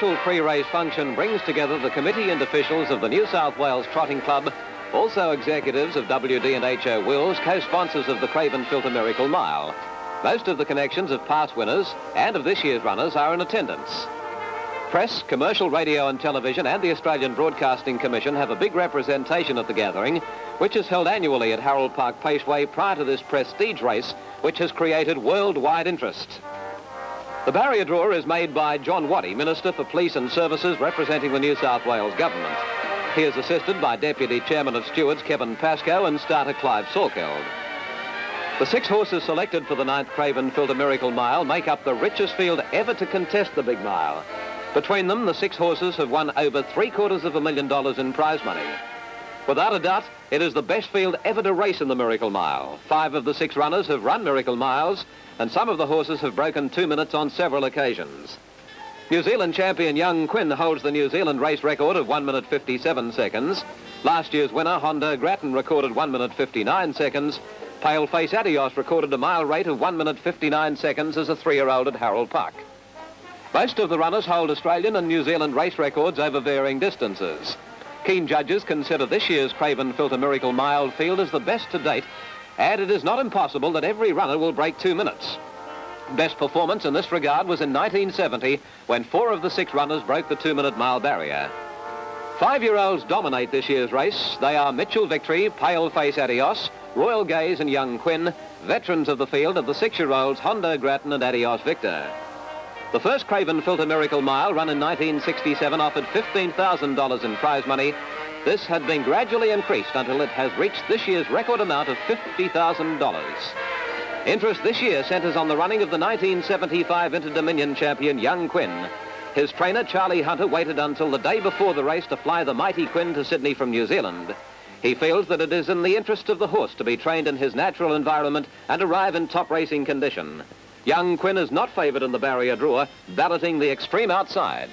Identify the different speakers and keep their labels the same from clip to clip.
Speaker 1: special pre-race function brings together the committee and officials of the New South Wales Trotting Club, also executives of WD&HO Wills, co-sponsors of the Craven Filter Miracle Mile. Most of the connections of past winners and of this year's runners are in attendance. Press, commercial radio and television and the Australian Broadcasting Commission have a big representation at the gathering, which is held annually at Harold Park Paceway prior to this prestige race, which has created worldwide interest. The barrier draw is made by John Waddy, Minister for Police and Services representing the New South Wales Government. He is assisted by Deputy Chairman of Stewards Kevin Pascoe and starter Clive Salkeld. The 6 horses selected for the 9th Craven Filter Miracle Mile make up the richest field ever to contest the big mile. Between them, the 6 horses have won over $750,000 in prize money. Without a doubt, it is the best field ever to race in the Miracle Mile. 5 of the 6 runners have run Miracle Miles, and some of the horses have broken 2 minutes on several occasions. New Zealand champion Young Quinn holds the New Zealand race record of 1 minute 57 seconds. Last year's winner, Honda Grattan, recorded 1 minute 59 seconds. Paleface Adios recorded a mile rate of 1 minute 59 seconds as a 3-year-old at Harold Park. Most of the runners hold Australian and New Zealand race records over varying distances. Keen judges consider this year's Craven Filter Miracle Mile field as the best to date, and it is not impossible that every runner will break 2 minutes. Best performance in this regard was in 1970, when 4 of the 6 runners broke the 2-minute mile barrier. 5-year-olds dominate this year's race. They are Mitchell Victory, Paleface Adios, Royal Gaze and Young Quinn. Veterans of the field of the 6-year-olds Honda Grattan and Adios Victor. The first Craven Filter Miracle Mile, run in 1967, offered $15,000 in prize money. This had been gradually increased until it has reached this year's record amount of $50,000. Interest this year centres on the running of the 1975 Inter-Dominion champion Young Quinn. His trainer, Charlie Hunter, waited until the day before the race to fly the mighty Quinn to Sydney from New Zealand. He feels that it is in the interest of the horse to be trained in his natural environment and arrive in top racing condition. Young Quinn is not favoured in the barrier draw, balloting the extreme outside.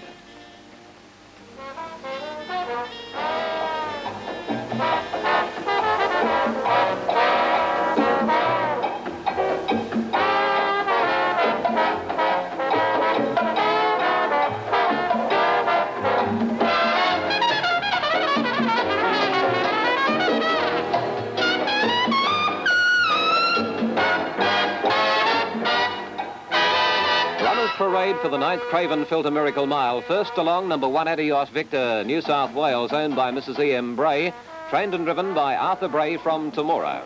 Speaker 1: Parade for the 9th Craven Filter Miracle Mile. First along, number 1 Adios Victor, New South Wales, owned by Mrs. E.M. Bray, trained and driven by Arthur Bray from Temora.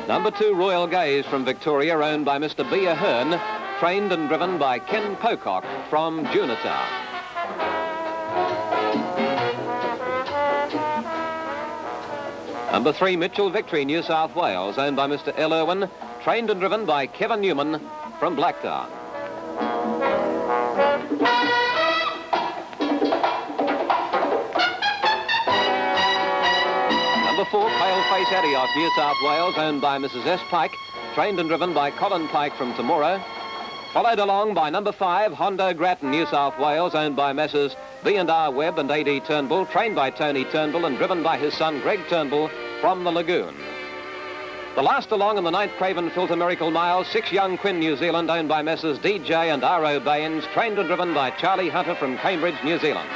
Speaker 1: Number 2 Royal Gaze from Victoria, owned by Mr. B. Ahern, trained and driven by Ken Pocock from Junita. Number 3, Mitchell Victory, New South Wales, owned by Mr. L. Irwin, trained and driven by Kevin Newman from Blacktown. Number 4, Paleface Adios, New South Wales, owned by Mrs. S. Pike, trained and driven by Colin Pike from Temora. Followed along by number 5, Honda Grattan, New South Wales, owned by Messrs. B&R Webb and A.D. Turnbull, trained by Tony Turnbull and driven by his son Greg Turnbull from the Lagoon. The last along in the 9th Craven Filter Miracle Mile, 6 Young Quinn, New Zealand, owned by Messrs. DJ and R.O. Baines, trained and driven by Charlie Hunter from Cambridge, New Zealand.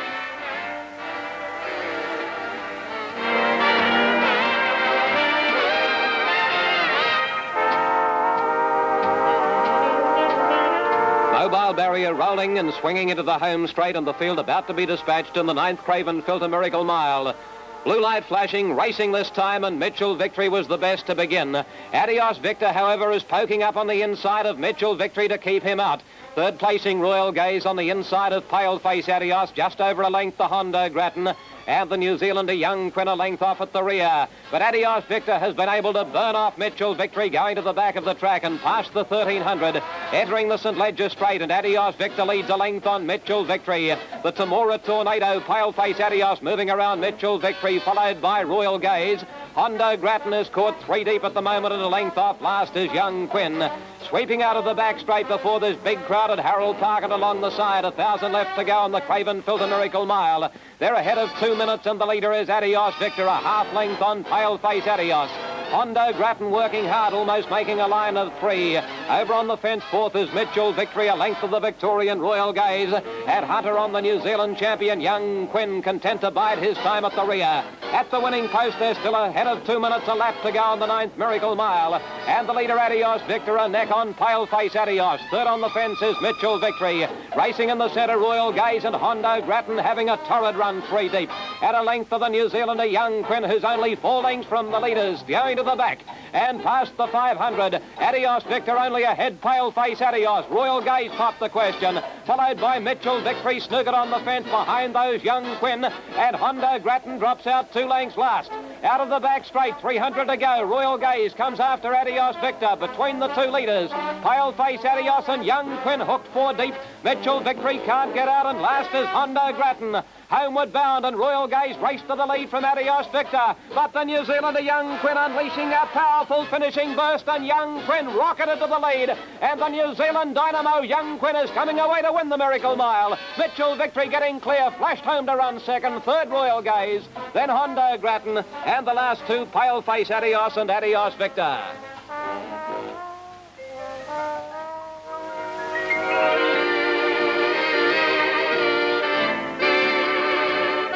Speaker 1: Mobile barrier rolling and swinging into the home straight, and the field about to be dispatched in the 9th Craven Filter Miracle Mile. Blue light flashing, racing this time, and Mitchell Victory was the best to begin. Adios Victor, however, is poking up on the inside of Mitchell Victory to keep him out. Third placing Royal Gaze on the inside of Paleface Adios, just over a length the Honda Grattan, and the New Zealander Young Quinn a length off at the rear. But Adios Victor has been able to burn off Mitchell Victory going to the back of the track and past the 1300, entering the St. Leger Straight, and Adios Victor leads a length on Mitchell Victory. The Temora Tornado, Paleface Adios moving around Mitchell Victory, followed by Royal Gaze. Honda Grattan is caught 3 deep at the moment and a length off. Last is Young Quinn. Sweeping out of the back straight before this big crowded Harold Parker along the side. 1,000 left to go on the Craven Filter Miracle Mile. They're ahead of 2 minutes, and the leader is Adios Victor, a half length on pale-face Adios. Hondo Grattan working hard, almost making a line of 3. Over on the fence, fourth is Mitchell Victory, a length of the Victorian Royal Gaze. And Hunter on the New Zealand champion, Young Quinn, content to bide his time at the rear. At the winning post, they're still ahead of 2 minutes, a lap to go on the 9th Miracle Mile. And the leader, Adios Victor, a neck on pale-face Adios. Third on the fence is Mitchell Victory. Racing in the centre, Royal Gaze and Hondo Grattan having a torrid run 3 deep. At a length of the New Zealander, Young Quinn, who's only 4 lengths from the leaders, going to the back and past the 500. Adios Victor only ahead, pale-face Adios. Royal Gaze popped the question, followed by Mitchell Victory, snookered on the fence behind those, Young Quinn, and Hondo Grattan drops out 2 lengths last. Out of the back straight, 300 to go. Royal Gaze comes after Adios Victor. Between the 2 leaders, pale-face Adios and Young Quinn hooked 4 deep. Mitchell Victory can't get out, and last is Hondo Grattan. Homeward bound, and Royal Gaze raced to the lead from Adios Victor. But the New Zealander, Young Quinn, unleashing a powerful finishing burst, and Young Quinn rocketed to the lead. And the New Zealand dynamo, Young Quinn, is coming away to win the Miracle Mile. Mitchell Victory getting clear, flashed home to run second. Third, Royal Gaze, then Hondo Grattan, and the last 2, pale-face Adios and Adios Victor.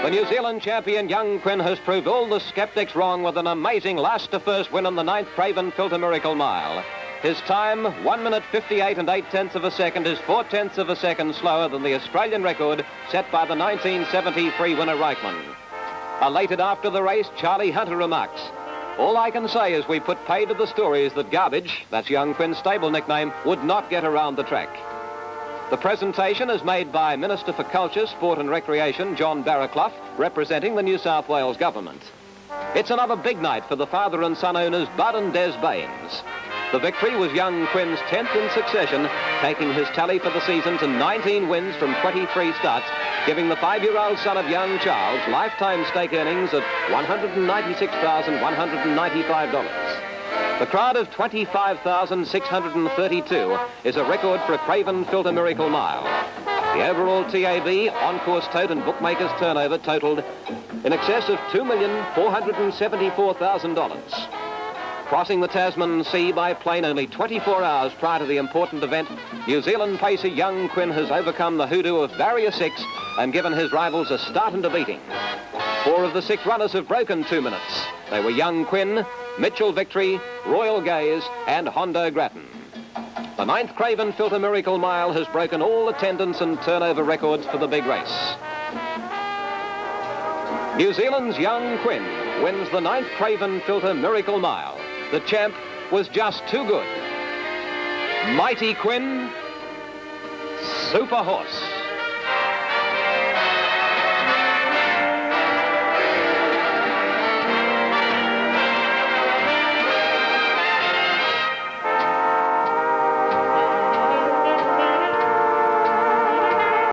Speaker 1: The New Zealand champion, Young Quinn, has proved all the skeptics wrong with an amazing last-to-first win on the 9th Craven Filter Miracle Mile. His time, 1 minute 58 and 8/10 of a second, is 4/10 of a second slower than the Australian record set by the 1973 winner Reichman. Elated after the race, Charlie Hunter remarks, "All I can say is we put paid to the stories that Garbage," that's Young Quinn's stable nickname, "would not get around the track." The presentation is made by Minister for Culture, Sport and Recreation, John Barraclough, representing the New South Wales Government. It's another big night for the father and son owners, Bud and Des Baines. The victory was Young Quinn's 10th in succession, taking his tally for the season to 19 wins from 23 starts, giving the 5-year-old son of young Charles lifetime stake earnings of $196,195. The crowd of 25,632 is a record for a Craven Filter Miracle Mile. The overall TAB, on-course tote and bookmakers turnover totaled in excess of $2,474,000. Crossing the Tasman Sea by plane only 24 hours prior to the important event, New Zealand pacer Young Quinn has overcome the hoodoo of Barrier 6 and given his rivals a start and a beating. 4 of the 6 runners have broken 2 minutes. They were Young Quinn, Mitchell Victory, Royal Gaze, and Hondo Grattan. The 9th Craven Filter Miracle Mile has broken all attendance and turnover records for the big race. New Zealand's Young Quinn wins the 9th Craven Filter Miracle Mile. The champ was just too good. Mighty Quinn, super horse.